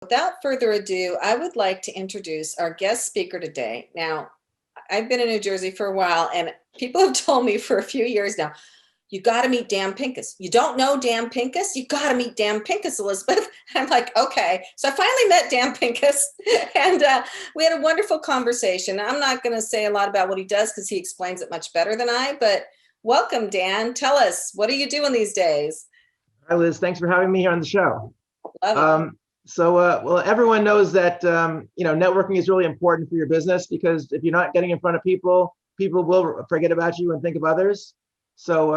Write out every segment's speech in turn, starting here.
Without further ado, I would like to introduce our guest speaker today. Now, I've been in New Jersey for a while, and people have told me for a few years now, you got to meet Dan Pincus. You don't know Dan Pincus? You got to meet Dan Pincus, Elizabeth. I'm like, okay. So I finally met Dan Pincus, and we had a wonderful conversation. I'm not going to say a lot about what he does because he explains it much better than I, but welcome, Dan. Tell us, what are you doing these days? Hi, Liz. Thanks for having me here on the show. Love it. Well, everyone knows that networking is really important for your business because if you're not getting in front of people, people will forget about you and think of others. So,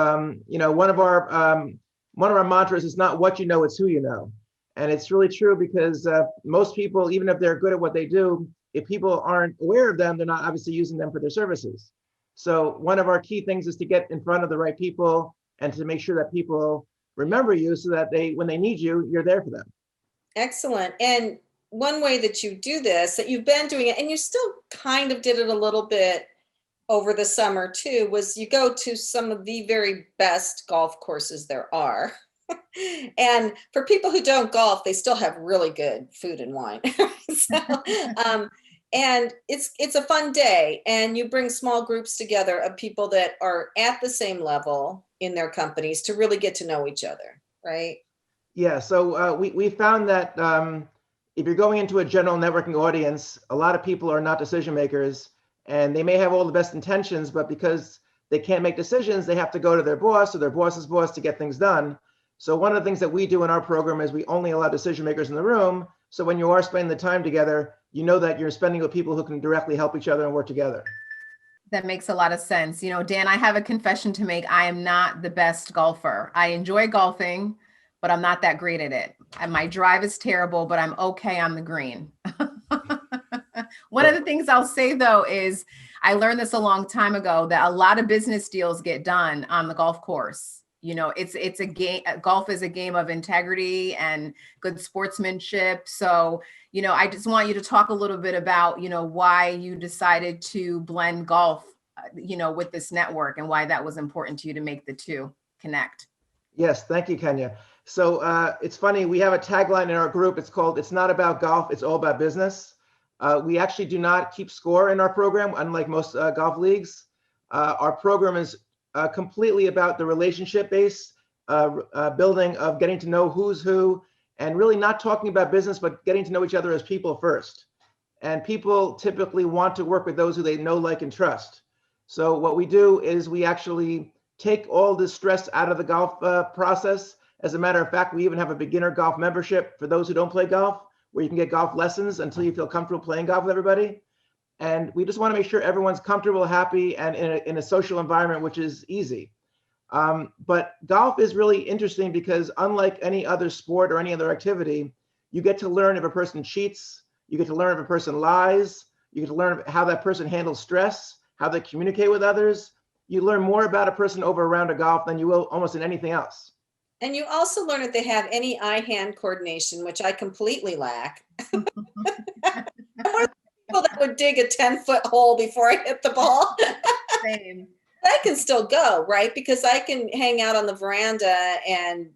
one of our mantras is not what you know, it's who you know, and it's really true because most people, even if they're good at what they do, if people aren't aware of them, they're not obviously using them for their services. So, one of our key things is to get in front of the right people and to make sure that people remember you so that when they need you, you're there for them. Excellent. And one way that you do this, that you've been doing it, and you still kind of did it a little bit over the summer too, was you go to some of the very best golf courses there are. And for people who don't golf, they still have really good food and wine. So, and it's a fun day, and you bring small groups together of people that are at the same level in their companies to really get to know each other, right? Yeah, so we found that if you're going into a general networking audience, a lot of people are not decision makers, and they may have all the best intentions, but because they can't make decisions, they have to go to their boss or their boss's boss to get things done. So one of the things that we do in our program is we only allow decision makers in the room. So when you are spending the time together, you know that you're spending with people who can directly help each other and work together. That makes a lot of sense. Dan, I have a confession to make. I am not the best golfer. I enjoy golfing, but I'm not that great at it. And my drive is terrible, but I'm okay on the green. One of the things I'll say though is I learned this a long time ago that a lot of business deals get done on the golf course. It's a game. Golf is a game of integrity and good sportsmanship. So, I just want you to talk a little bit about, why you decided to blend golf, with this network and why that was important to you to make the two connect. Yes, thank you, Kenya. So it's funny, we have a tagline in our group. It's called, "It's not about golf, it's all about business." We actually do not keep score in our program, unlike most golf leagues. Our program is completely about the relationship-based building of getting to know who's who, and really not talking about business, but getting to know each other as people first. And people typically want to work with those who they know, like, and trust. So what we do is we actually take all the stress out of the golf process. As a matter of fact, we even have a beginner golf membership for those who don't play golf, where you can get golf lessons until you feel comfortable playing golf with everybody. And we just want to make sure everyone's comfortable, happy, and in a social environment, which is easy. But golf is really interesting because unlike any other sport or any other activity, you get to learn if a person cheats, you get to learn if a person lies, you get to learn how that person handles stress, how they communicate with others. You learn more about a person over a round of golf than you will almost in anything else. And you also learn if they have any eye-hand coordination, which I completely lack. I'm one of the people that would dig a 10-foot hole before I hit the ball. Same. I can still go, right? Because I can hang out on the veranda and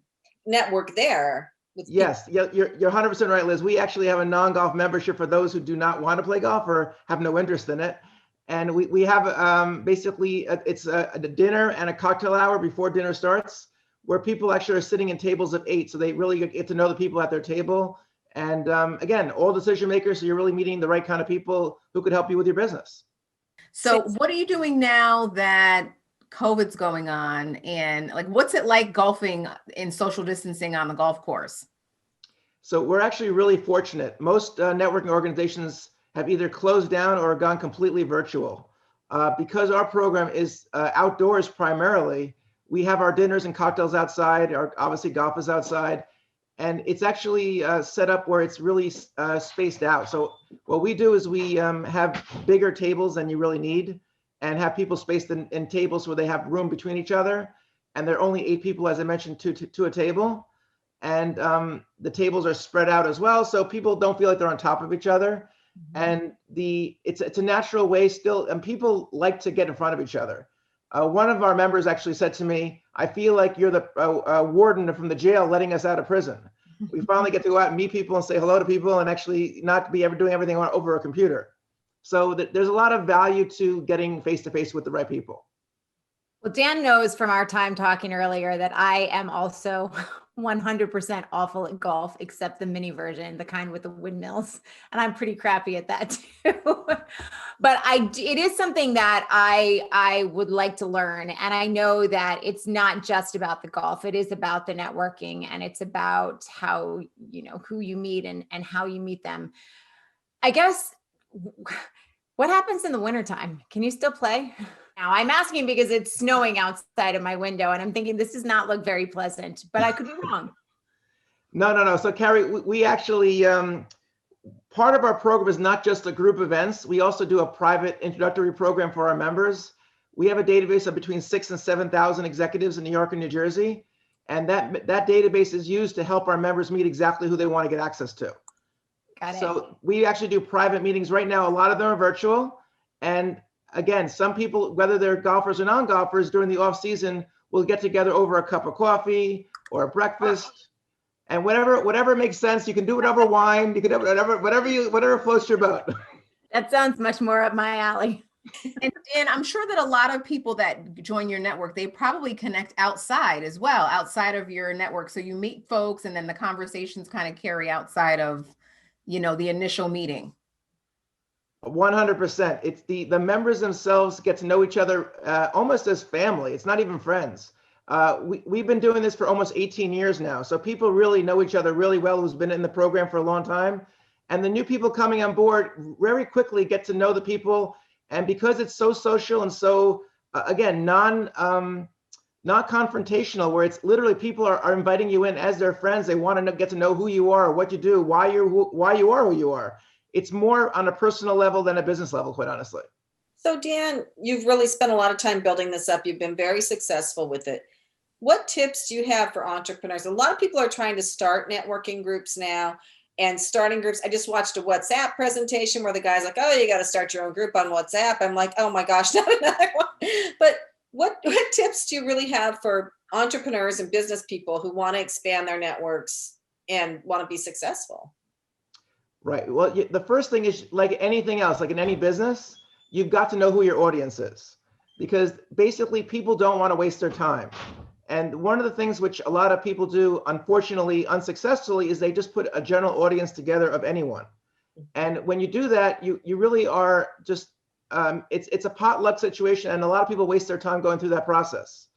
network there. Yes, you're 100% right, Liz. We actually have a non-golf membership for those who do not want to play golf or have no interest in it. And we have basically, it's a dinner and a cocktail hour before dinner starts, where people actually are sitting in tables of 8. So they really get to know the people at their table. And again, all decision makers, so you're really meeting the right kind of people who could help you with your business. So what are you doing now that COVID's going on? And what's it like golfing in social distancing on the golf course? So we're actually really fortunate. Most networking organizations have either closed down or gone completely virtual. Because our program is outdoors primarily, we have our dinners and cocktails outside. Obviously golf is outside. And it's actually set up where it's really spaced out. So what we do is we have bigger tables than you really need and have people spaced in tables where they have room between each other. And there are only 8 people, as I mentioned, to a table. And the tables are spread out as well. So people don't feel like they're on top of each other. And it's a natural way still, and people like to get in front of each other. One of our members actually said to me, "I feel like you're the warden from the jail letting us out of prison." We finally get to go out and meet people and say hello to people and actually not be ever doing everything over a computer. So there's a lot of value to getting face-to-face with the right people. Well, Dan knows from our time talking earlier that I am also 100% awful at golf, except the mini version, the kind with the windmills. And I'm pretty crappy at that too. But it is something that I would like to learn. And I know that it's not just about the golf. It is about the networking, and it's about how, who you meet and how you meet them. I guess, what happens in the wintertime? Can you still play? Now, I'm asking because it's snowing outside of my window, and I'm thinking this does not look very pleasant, but I could be wrong. No. So Carrie, we actually, part of our program is not just the group events. We also do a private introductory program for our members. We have a database of between 6,000 and 7,000 executives in New York and New Jersey. And that database is used to help our members meet exactly who they want to get access to. Got it. So we actually do private meetings right now. A lot of them are virtual. And again, some people, whether they're golfers or non-golfers, during the off season, will get together over a cup of coffee or a breakfast, and whatever makes sense. You can do it over wine. You can do whatever floats your boat. That sounds much more up my alley. And I'm sure that a lot of people that join your network, they probably connect outside as well, outside of your network. So you meet folks, and then the conversations kind of carry outside of, the initial meeting. 100%. It's the members themselves get to know each other almost as family. It's not even friends. We've been doing this for almost 18 years now. So people really know each other really well who's been in the program for a long time. And the new people coming on board very quickly get to know the people. And because it's so social and so, again, not confrontational, where it's literally people are inviting you in as their friends. They want to get to know who you are, what you do, why you are who you are. It's more on a personal level than a business level, quite honestly. So Dan, you've really spent a lot of time building this up. You've been very successful with it. What tips do you have for entrepreneurs? A lot of people are trying to start networking groups now and starting groups. I just watched a WhatsApp presentation where the guy's like, oh, you got to start your own group on WhatsApp. I'm like, oh my gosh, not another one. But what tips do you really have for entrepreneurs and business people who want to expand their networks and want to be successful? Right. Well, the first thing is, like anything else, like in any business, you've got to know who your audience is, because basically people don't want to waste their time. And one of the things which a lot of people do, unfortunately, unsuccessfully, is they just put a general audience together of anyone. And when you do that, you really are just, it's a potluck situation, and a lot of people waste their time going through that process.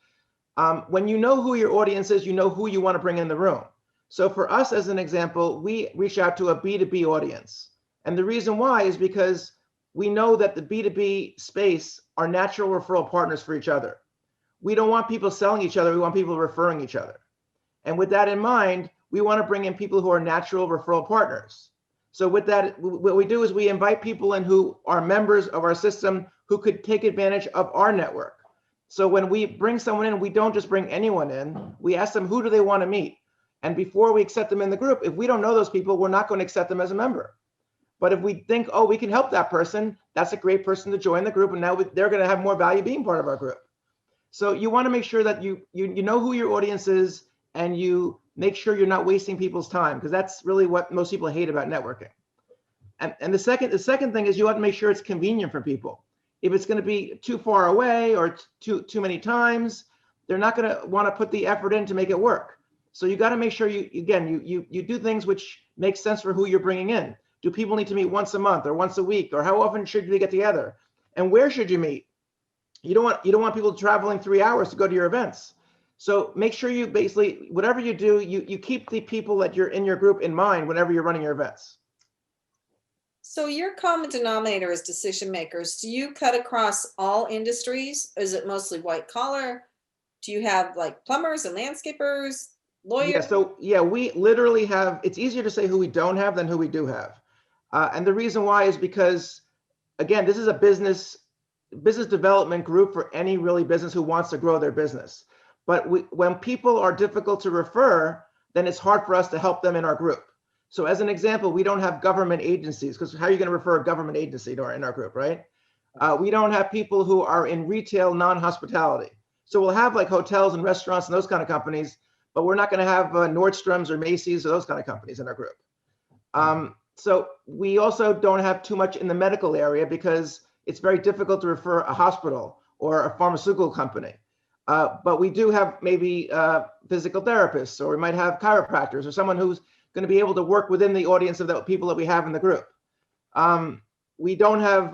When you know who your audience is, you know who you want to bring in the room. So for us, as an example, we reach out to a B2B audience. And the reason why is because we know that the B2B space are natural referral partners for each other. We don't want people selling each other. We want people referring each other. And with that in mind, we want to bring in people who are natural referral partners. So with that, what we do is we invite people in who are members of our system who could take advantage of our network. So when we bring someone in, we don't just bring anyone in. We ask them, who do they want to meet? And before we accept them in the group, if we don't know those people, we're not going to accept them as a member. But if we think, oh, we can help that person, that's a great person to join the group. And now they're going to have more value being part of our group. So you want to make sure that you know who your audience is, and you make sure you're not wasting people's time, because that's really what most people hate about networking. And the second thing is you want to make sure it's convenient for people. If it's going to be too far away or too many times, they're not going to want to put the effort in to make it work. So you got to make sure you do things which make sense for who you're bringing in. Do people need to meet once a month or once a week, or how often should they get together? And where should you meet? You don't want people traveling 3 hours to go to your events. So make sure you basically, whatever you do, you keep the people that you're in your group in mind whenever you're running your events. So your common denominator is decision makers. Do you cut across all industries? Is it mostly white collar? Do you have like plumbers and landscapers, lawyers? We literally have, it's easier to say who we don't have than who we do have. And the reason why is because, again, this is a business development group for any really business who wants to grow their business. But when people are difficult to refer, then it's hard for us to help them in our group. So as an example, we don't have government agencies, because how are you going to refer a government agency to in our group, right? We don't have people who are in retail, non-hospitality. So we'll have like hotels and restaurants and those kind of companies, but we're not going to have Nordstrom's or Macy's or those kind of companies in our group. So we also don't have too much in the medical area because it's very difficult to refer a hospital or a pharmaceutical company. But we do have maybe physical therapists, or we might have chiropractors, or someone who's going to be able to work within the audience of the people that we have in the group. We don't have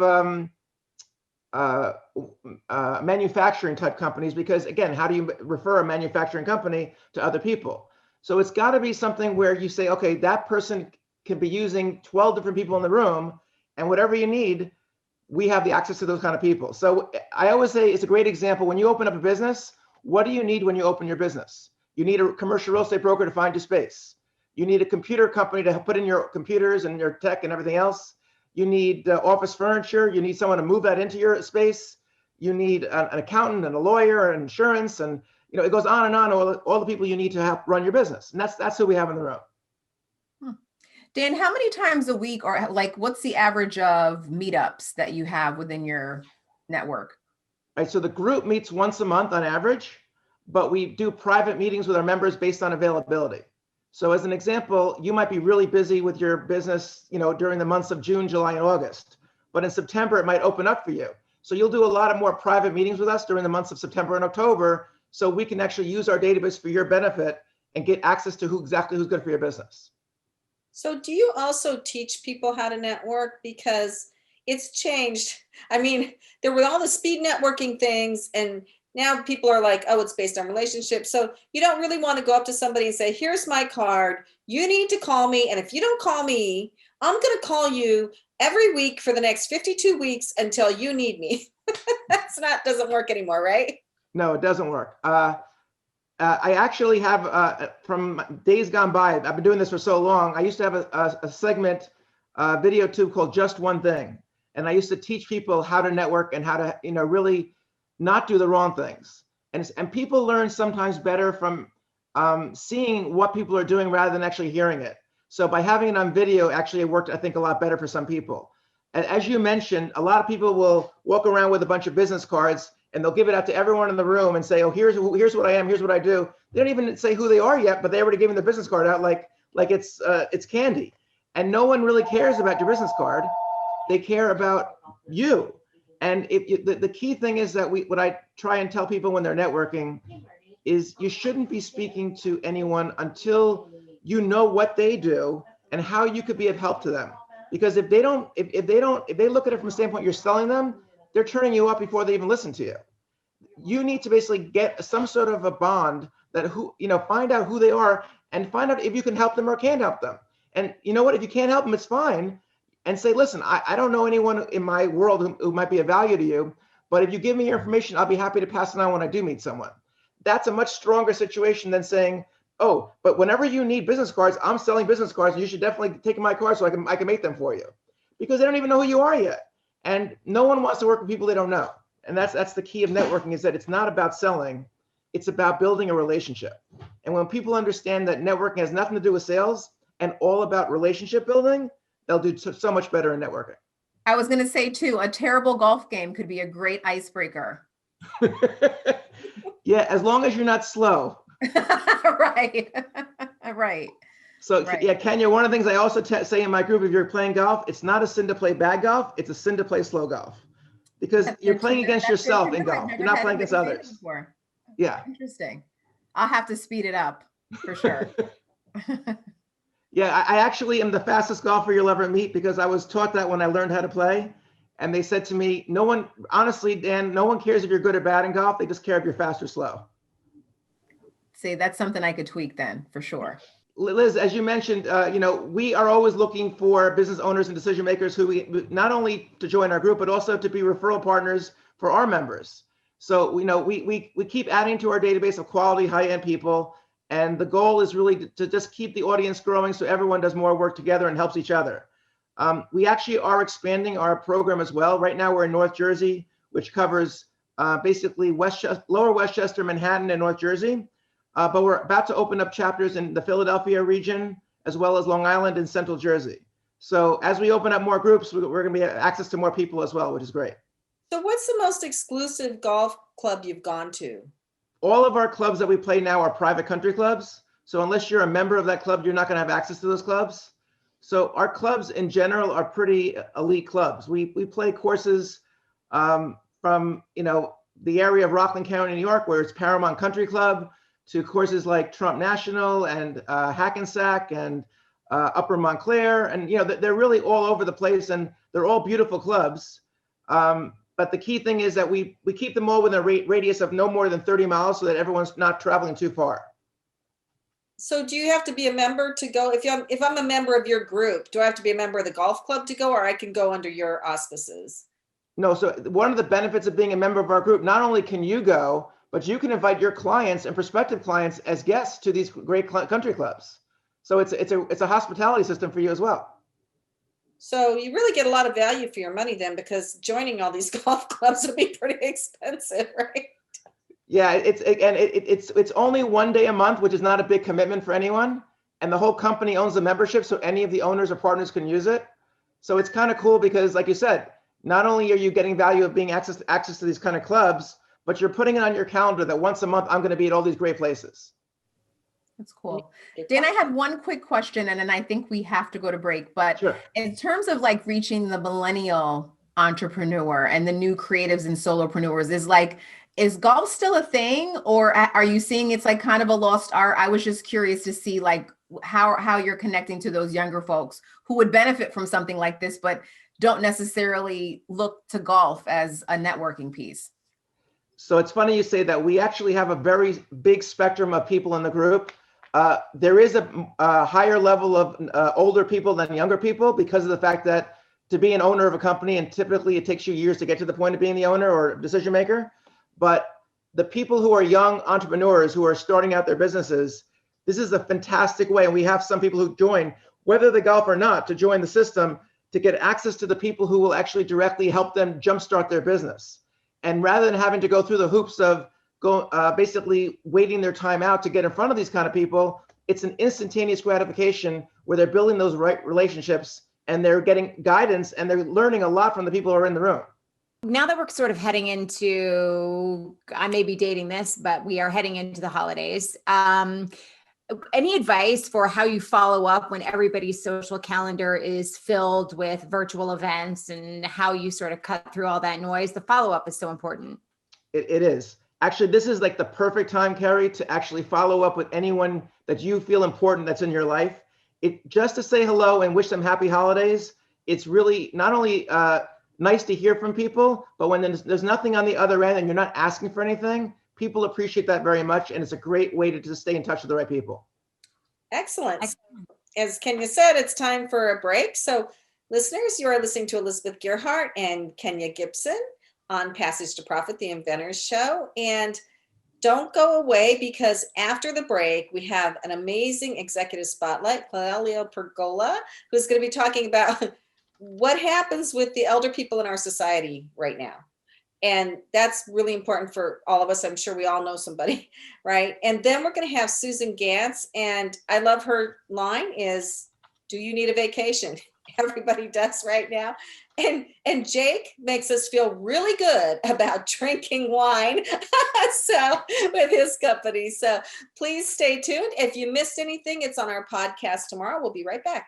manufacturing type companies because, again, how do you refer a manufacturing company to other people? So it's got to be something where you say, okay, that person can be using 12 different people in the room, and whatever you need, we have the access to those kind of people. So I always say it's a great example. When you open up a business, what do you need when you open your business? You need a commercial real estate broker to find you space. You need a computer company to put in your computers and your tech and everything else. You need office furniture. You need someone to move that into your space. You need an accountant and a lawyer and insurance, and it goes on and on. All the people you need to help run your business, and that's who we have in the room. Dan, how many times a week, or like, what's the average of meetups that you have within your network? Right, so the group meets once a month on average, but we do private meetings with our members based on availability. So as an example, you might be really busy with your business, during the months of June, July, and August, but in September, it might open up for you. So you'll do a lot of more private meetings with us during the months of September and October, so we can actually use our database for your benefit and get access to who's good for your business. So do you also teach people how to network? Because it's changed. I mean, there were all the speed networking things, and now people are like, oh, it's based on relationships. So you don't really want to go up to somebody and say, here's my card. You need to call me. And if you don't call me, I'm going to call you every week for the next 52 weeks until you need me. Doesn't work anymore, right? No, it doesn't work. I actually have, from days gone by, I've been doing this for so long, I used to have a segment, video tube called Just One Thing. And I used to teach people how to network and how to, really not do the wrong things. And people learn sometimes better from seeing what people are doing rather than actually hearing it. So by having it on video, actually it worked, I think, a lot better for some people. And as you mentioned, a lot of people will walk around with a bunch of business cards and they'll give it out to everyone in the room and say, oh, here's what I am, here's what I do. They don't even say who they are yet, but they already gave them the business card out like it's candy. And no one really cares about your business card. They care about you. And the key thing is that what I try and tell people when they're networking is you shouldn't be speaking to anyone until you know what they do and how you could be of help to them. Because if they look at it from a standpoint you're selling them, they're turning you up before they even listen to you. You need to basically get some sort of a bond that find out who they are and find out if you can help them or can't help them. And you know what, if you can't help them, it's fine. And say, listen, I don't know anyone in my world who might be of value to you, but if you give me your information, I'll be happy to pass it on when I do meet someone. That's a much stronger situation than saying, oh, but whenever you need business cards, I'm selling business cards, and you should definitely take my cards so I can make them for you. Because they don't even know who you are yet. And no one wants to work with people they don't know. And that's the key of networking, is that it's not about selling, it's about building a relationship. And when people understand that networking has nothing to do with sales and all about relationship building, they'll do so much better in networking. I was going to say too, a terrible golf game could be a great icebreaker. Yeah, as long as you're not slow. Right. Right. So right. Yeah, Kenya, one of the things I also say in my group, if you're playing golf, it's not a sin to play bad golf, it's a sin to play slow golf. Because you're playing against yourself in golf. You're not playing against others. Yeah. Interesting. I'll have to speed it up for sure. Yeah, I actually am the fastest golfer you'll ever meet because I was taught that when I learned how to play. And they said to me, honestly, Dan, no one cares if you're good or bad in golf. They just care if you're fast or slow. See, that's something I could tweak then, for sure. Liz, as you mentioned, we are always looking for business owners and decision makers who not only to join our group, but also to be referral partners for our members. So, we keep adding to our database of quality, high-end people. And the goal is really to just keep the audience growing so everyone does more work together and helps each other. We actually are expanding our program as well. Right now we're in North Jersey, which covers basically Lower Westchester, Manhattan, and North Jersey. But we're about to open up chapters in the Philadelphia region, as well as Long Island and Central Jersey. So as we open up more groups, we're going to be access to more people as well, which is great. So what's the most exclusive golf club you've gone to? All of our clubs that we play now are private country clubs. So unless you're a member of that club, you're not going to have access to those clubs. So our clubs in general are pretty elite clubs. We play courses from, you know, the area of Rockland County, New York, where it's Paramount Country Club, to courses like Trump National and Hackensack and Upper Montclair. And, you know, they're really all over the place, and they're all beautiful clubs. But the key thing is that we keep them all within a radius of no more than 30 miles so that everyone's not traveling too far. So do you have to be a member to go? If I'm a member of your group, do I have to be a member of the golf club to go, or I can go under your auspices? No, so one of the benefits of being a member of our group, not only can you go, but you can invite your clients and prospective clients as guests to these great country clubs. So it's a hospitality system for you as well. So you really get a lot of value for your money then, because joining all these golf clubs would be pretty expensive, right? Yeah, it's only 1 day a month, which is not a big commitment for anyone. And the whole company owns the membership, so any of the owners or partners can use it. So it's kind of cool because, like you said, not only are you getting value of being access to these kind of clubs, but you're putting it on your calendar that once a month I'm going to be at all these great places. That's cool. Dan, I had one quick question, and then I think we have to go to break. But Sure. In terms of like reaching the millennial entrepreneur and the new creatives and solopreneurs, is golf still a thing, or are you seeing it's like kind of a lost art? I was just curious to see like how you're connecting to those younger folks who would benefit from something like this, but don't necessarily look to golf as a networking piece. So it's funny you say that. We actually have a very big spectrum of people in the group. There is a higher level of older people than younger people because of the fact that to be an owner of a company, and typically it takes you years to get to the point of being the owner or decision maker. But the people who are young entrepreneurs who are starting out their businesses, this is a fantastic way. And we have some people who join, whether they golf or not, to join the system to get access to the people who will actually directly help them jumpstart their business. And rather than having to go through the hoops of basically waiting their time out to get in front of these kind of people, it's an instantaneous gratification where they're building those right relationships and they're getting guidance and they're learning a lot from the people who are in the room. Now that we're sort of heading into, I may be dating this, but we are heading into the holidays. Any advice for how you follow up when everybody's social calendar is filled with virtual events, and how you sort of cut through all that noise? The follow-up is so important. It is. Actually, this is like the perfect time, Carrie, to actually follow up with anyone that you feel important that's in your life. Just to say hello and wish them happy holidays. It's really not only nice to hear from people, but when there's nothing on the other end and you're not asking for anything, people appreciate that very much. And it's a great way to just stay in touch with the right people. Excellent. As Kenya said, it's time for a break. So listeners, you are listening to Elizabeth Gearhart and Kenya Gibson on Passage to Profit, the Inventors Show. And don't go away, because after the break, we have an amazing executive spotlight, Claudio Pergola, who's going to be talking about what happens with the elder people in our society right now. And that's really important for all of us. I'm sure we all know somebody, right? And then we're going to have Susan Gantz. And I love her line is, do you need a vacation? Everybody does right now. And Jake makes us feel really good about drinking wine so with his company. So please stay tuned. If you missed anything, it's on our podcast tomorrow. We'll be right back.